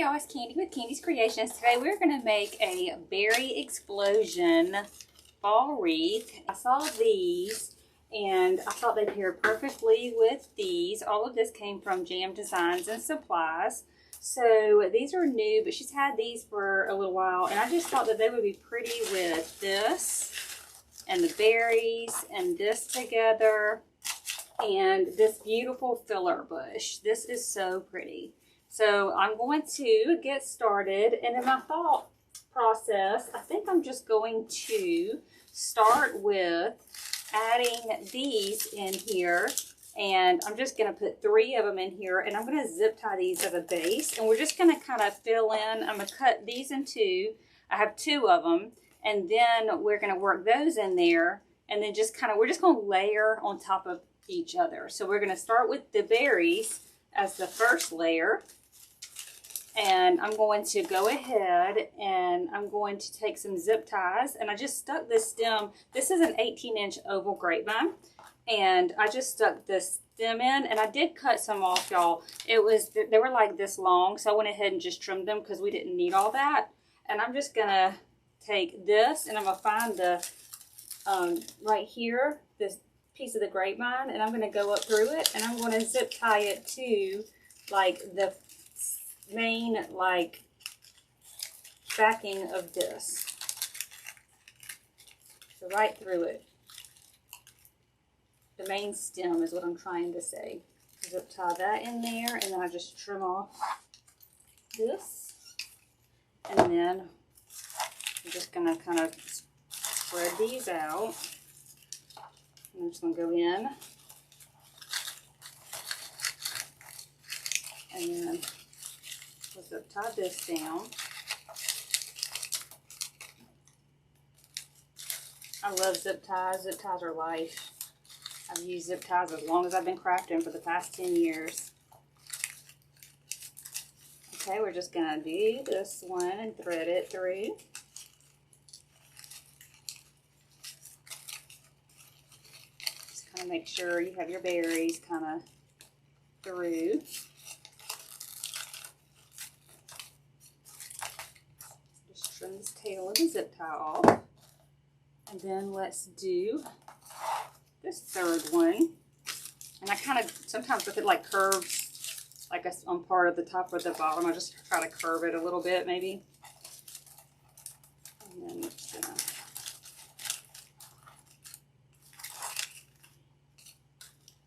y'all, it's Candy with Candy's Creations. Today we're going to make a berry explosion fall wreath. I saw these and I thought they paired perfectly with these. All of this came from Jam Designs and Supplies. So these are new, but she's had these for a little while, and I just thought that they would be pretty with this and the berries and this together and this beautiful filler bush. This is so pretty. So I'm going to get started, and in my thought process, I think I'm just going to start with adding these in here, and I'm just going to put 3 of them in here, and I'm going to zip tie these as a base, and we're just going to kind of fill in. I'm going to cut these in 2. I have 2 of them, and then we're going to work those in there, and then just kind of, we're just going to layer on top of each other. So we're going to start with the berries as the first layer. And I'm going to go ahead and I'm going to take some zip ties, and I just stuck this stem. This is an 18-inch oval grapevine, and I just stuck this stem in, and I did cut some off, y'all. They were like this long, so I went ahead and just trimmed them because we didn't need all that. And I'm just gonna take this, and I'm gonna find the right here, this piece of the grapevine, and I'm gonna go up through it, and I'm gonna zip tie it to like the main like backing of this, so right through it. The main stem is what I'm trying to say. Zip tie that in there, and then I just trim off this, and then I'm just gonna kind of spread these out. I'm just gonna go in, and then we'll zip tie this down. I love zip ties. Zip ties are life. I've used zip ties as long as I've been crafting, for the past 10 years. Okay, we're just gonna do this one and thread it through. Just kind of make sure you have your berries kind of through. Trim this tail of the zip tie off, and then let's do this third one. And I kind of, sometimes if it like curves like on part of the top or the bottom, I just try to curve it a little bit maybe. And then it's gonna,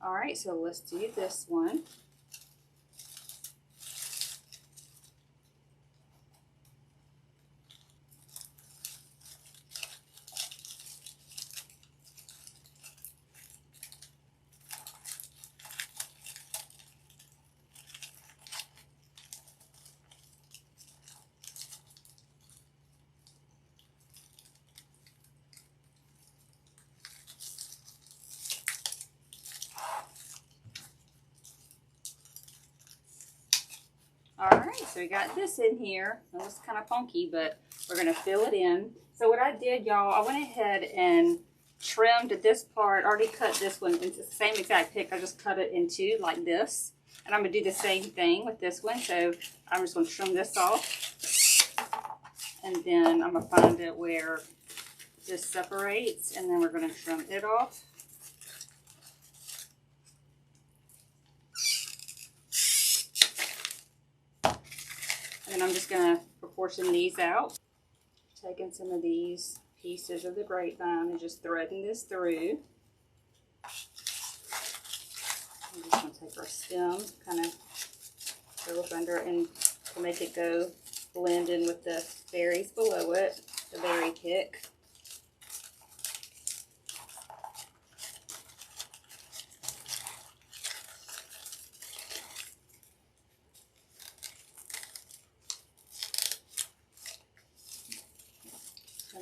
all right, so let's do this one. Alright, so we got this in here. It was kind of funky, but we're going to fill it in. So what I did, y'all, I went ahead and trimmed this part. I already cut this one into the same exact pick. I just cut it in 2 like this. And I'm going to do the same thing with this one. So I'm just going to trim this off. And then I'm going to find it where this separates. And then we're going to trim it off. And I'm just going to proportion these out. Taking some of these pieces of the grapevine and just threading this through. I'm just going to take our stem, kind of go up under it, and to make it go blend in with the berries below it, the berry pick.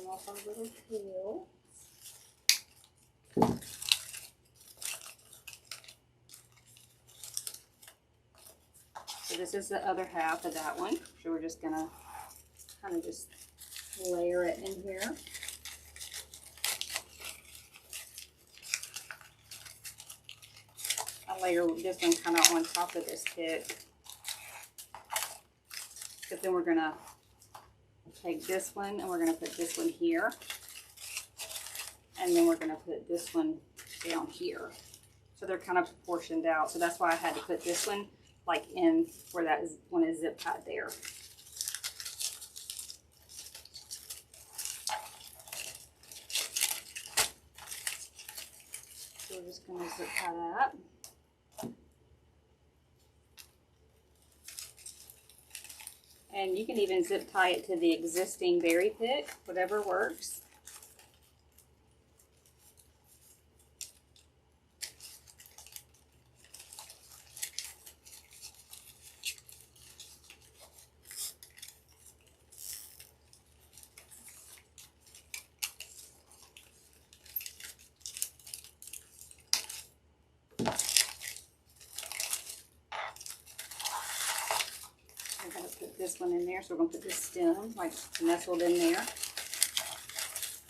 Off our little tail. So this is the other half of that one. So we're just gonna kind of just layer it in here. I layer this one kind of on top of this pick. But then we're gonna take this one and we're gonna put this one here. And then we're gonna put this one down here. So they're kind of proportioned out. So that's why I had to put this one like in where that one is zip tied there. So we're just gonna zip tie that. And you can even zip tie it to the existing berry pick, whatever works. This one in there, so we're going to put this stem like nestled in there,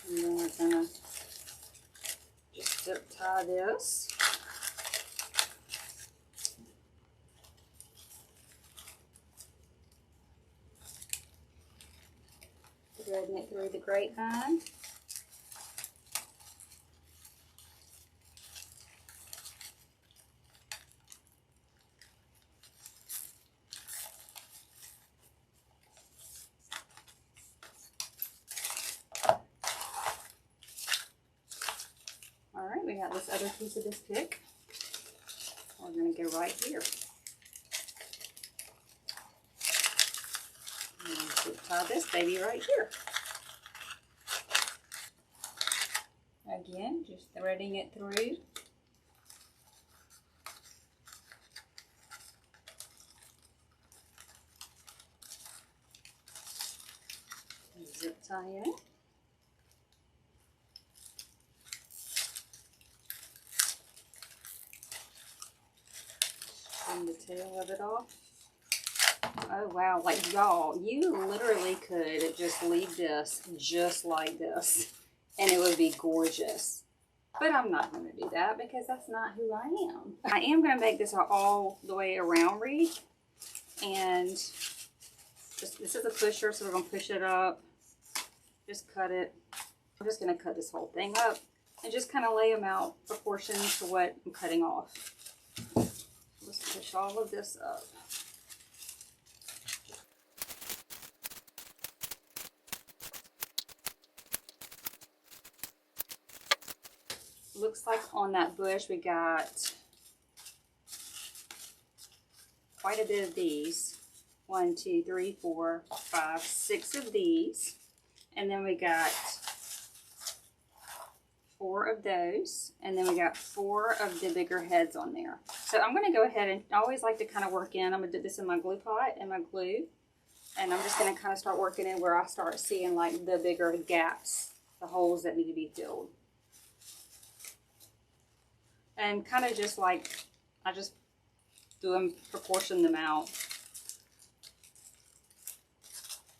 and then we're going to just zip tie this. Threading it through the grapevine. Alright, we got this other piece of this pick. We're going to go right here. And zip tie this baby right here. Again, just threading it through. Zip tie it. The tail of it off. Oh wow, like y'all, you literally could just leave this just like this and it would be gorgeous. But I'm not going to do that because that's not who I am. I am going to make this all the way around wreath, and this is a pusher, so we're going to push it up, just cut it. I'm just going to cut this whole thing up and just kind of lay them out proportion to what I'm cutting off. Let's push all of this up. Looks like on that bush we got quite a bit of these. 1, 2, 3, 4, 5, 6 of these. And then we got 4 of those, and then we got 4 of the bigger heads on there. So I'm going to go ahead and I always like to kind of work in. I'm going to do this in my glue pot and my glue, and I'm just going to kind of start working in where I start seeing like the bigger gaps, the holes that need to be filled. And kind of just like, I just do them, proportion them out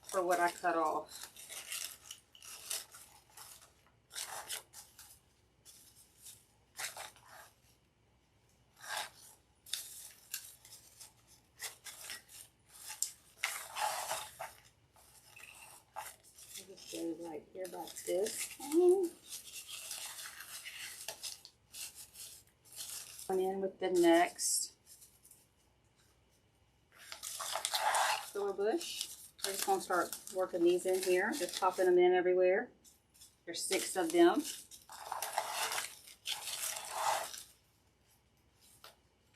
for what I cut off. Right here like this. Going in with the next filler bush. We're just going to start working these in here, just popping them in everywhere. There's 6 of them.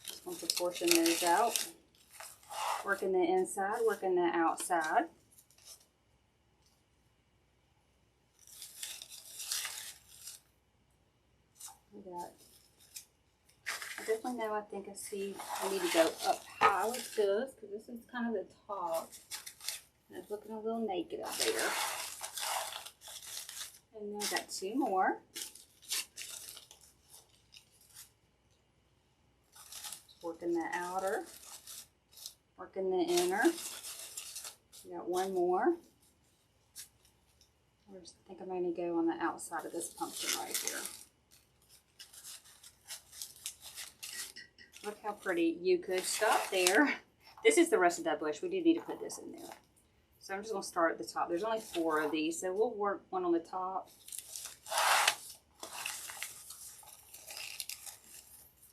Just going to proportion those out. Working the inside, working the outside. I definitely know, I think I see I need to go up high with this because this is kind of the top. And it's looking a little naked up there. And then I got 2 more. Just working the outer, working the inner. Got 1 more. I think I'm going to go on the outside of this pumpkin right here. Look how pretty. You could stop there. This is the rest of that bush. We do need to put this in there. So I'm just going to start at the top. There's only 4 of these, so we'll work one on the top.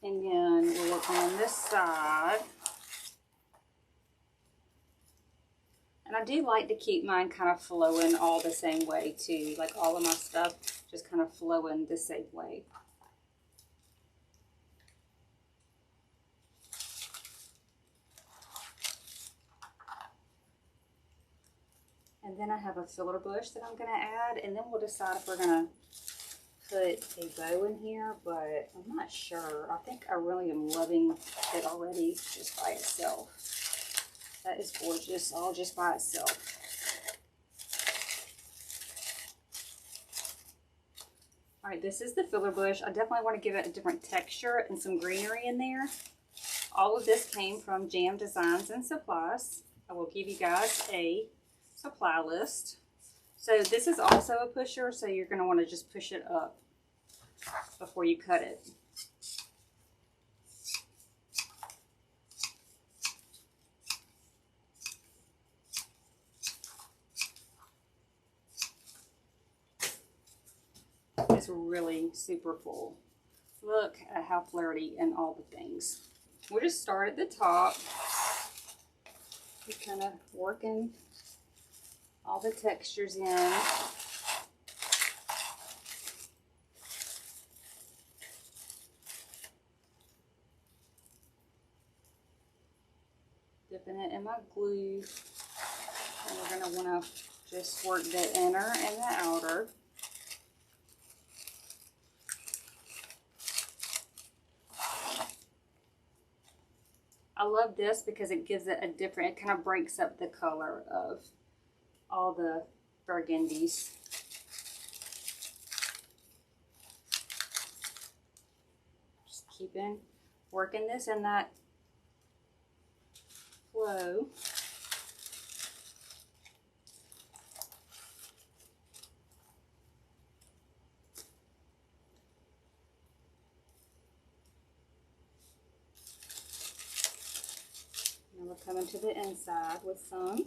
And then we'll work on this side. And I do like to keep mine kind of flowing all the same way too. Like all of my stuff just kind of flowing the same way. And then I have a filler bush that I'm going to add. And then we'll decide if we're going to put a bow in here. But I'm not sure. I think I really am loving it already just by itself. That is gorgeous, all just by itself. All right, this is the filler bush. I definitely want to give it a different texture and some greenery in there. All of this came from Jam Designs and Supplies. I will give you guys a supply list. So this is also a pusher, so you're going to want to just push it up before you cut it. It's really super full. Look at how flirty and all the things. We'll just start at the top. Just kind of working all the textures in. Dipping it in my glue. And we're going to want to just work the inner and the outer. I love this because it gives it a different, it kind of breaks up the color of all the burgundies. Just keeping working this in that flow. Now we're coming to the inside with some.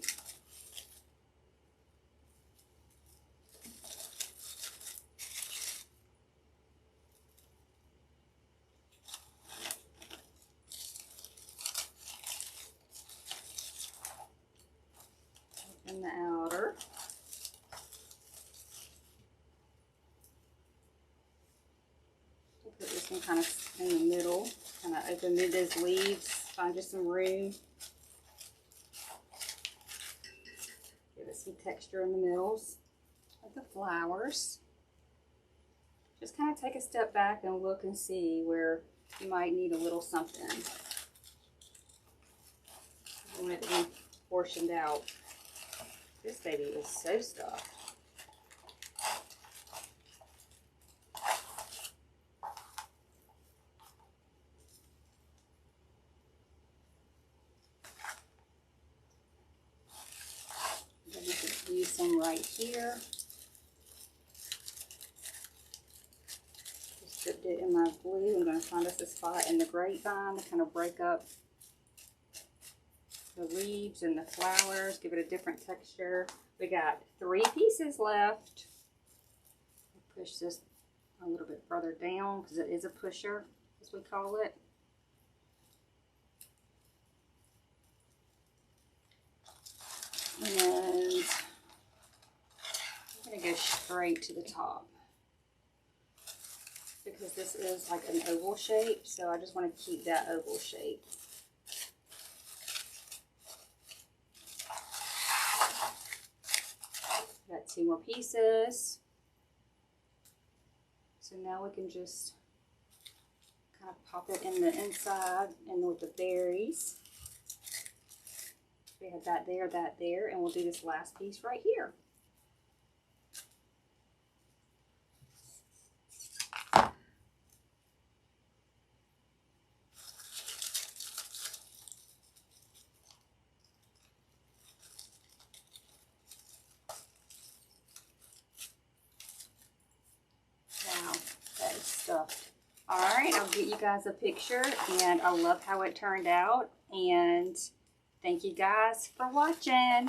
And the outer. I'll put this one kind of in the middle, kind of open mid those leaves, find just some room. Give it some texture in the middles of the flowers. Just kind of take a step back and look and see where you might need a little something. You want it to be portioned out. This baby is so stuffed. I'm going to use some right here. Just dipped it in my glue. I'm going to find us a spot in the grapevine to kind of break up the leaves and the flowers, give it a different texture. We got 3 pieces left. I'll push this a little bit further down because it is a pusher, as we call it. And I'm going to go straight to the top because this is like an oval shape, so I just want to keep that oval shape. Got 2 more pieces. So now we can just kind of pop it in the inside and with the berries. We have that there, and we'll do this last piece right here. Wow, that is stuffed. All right, I'll get you guys a picture, and I love how it turned out, and thank you guys for watching.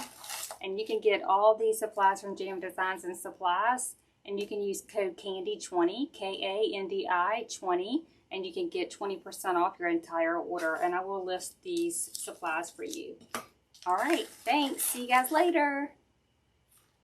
And you can get all these supplies from Jam Designs and Supplies. And you can use code KANDI20, K-A-N-D-I 20. And you can get 20% off your entire order. And I will list these supplies for you. All right, thanks. See you guys later.